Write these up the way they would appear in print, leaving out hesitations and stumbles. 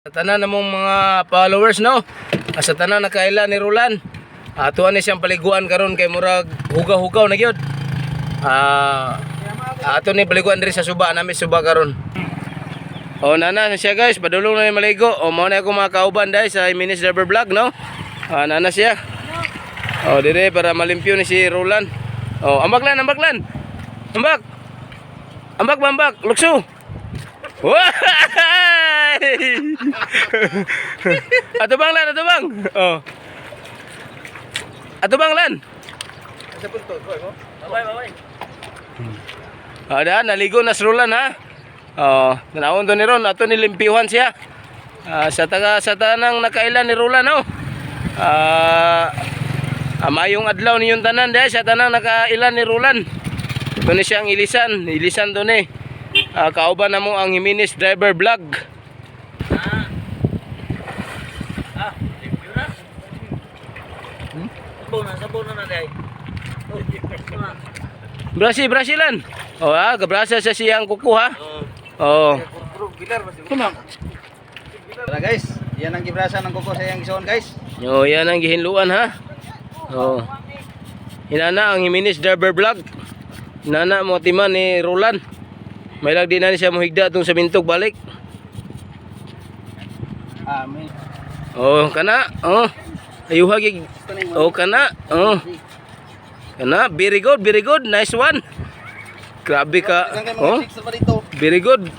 Sa tanan namong mga followers no. Sa tanan nakaila ni Roland. Tuwa ni siyang paliguan karon kay murag hugaw-hugaw na gyud. Ato ni paliguan diri sa suba nami suba karon. Nana siya guys, padulong na ni maligo. Mao na ako mga kauban dai sa Minis Driver Vlog no. Nana siya. Dire para malimpyo ni si Roland. Ambak lan. Ambak, lukso. Ato bang lan. Ato bang lan. Sa punto, mo. Bye. Naligo na si Roland ha. Nanawon to ni Ron, ato nilimpyuhan siya. Sa tanang nakailan ni Roland no. Mayong adlaw ninyong tanan dahil sa tanang nakailan ni Roland. Ito ni siyang ilisan to ni. Kauban na mo ang Minis Driver Vlog. Sabon na dai. Brasilan. Gabrasa sa siyang kuko ha. Kumang. Tara guys, yan ang gibrasa ng kuko sa iyang gisuon guys. Yan ang gihinluan ha. Hinana ang Minis Driver Vlog. Hinana mo timan ni Roland. May lag din na siya mohigda itong sa bintog balik. Amen. Kana. Ayuhagig. Kana. Kana. Very good. Nice one. Grabe ka. Very good.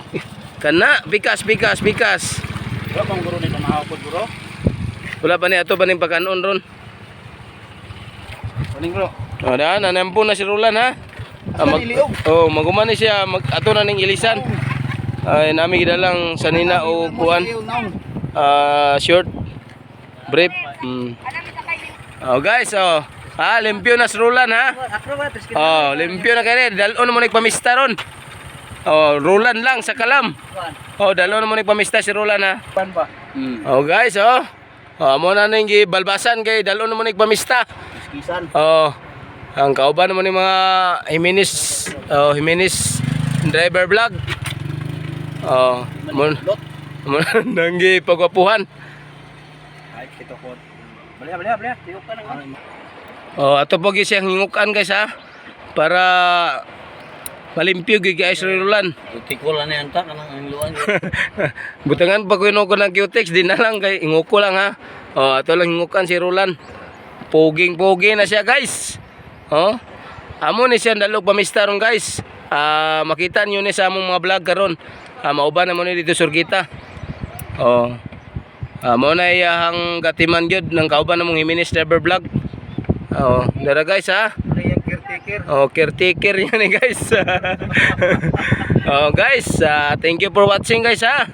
Kana. Pikas. Wala pang guro nito mahapod bro. Wala pa ni ato pa ning pagkanon ron. Kuning bro. Nanampo na si Roland ha. Maguman ni siya ato na ning ilisan. Nami gidalang sanina o kuan. Short brief. Guys, limpyo na si Roland ha. Limpyo na kani, dalon mo nagpamista ron. Roland lang sa kalam. Dalon mo nagpamista si Roland ha. Guys, mo na ning gibalbasan kay dalon mo nagpamista. Kisan. Ang kauban naman ng mga Minis Driver Vlog. Nanggi pagwapuhan. Ay, kito ko. Bali. Tiyok ka nang. Ato po siyang hingukan guys ha. Para malimpyo guys Roland. Tikol na yan ta kanang angluan. Butangan pag ko ng Q-Tex din na lang kay hinguko lang ha. Ato lang hingukan si Roland. Poging na siya guys. Amo ni siya dalog pamista ron guys. Makita niyo ni sa among mga vlog karon. Mauban na mo ni dito Surgita. Mo na iyang gatiman gyud ng kauban namong Minis Driver Vlog. Dara guys ha. Caretaker yan eh guys. Guys, thank you for watching guys ha.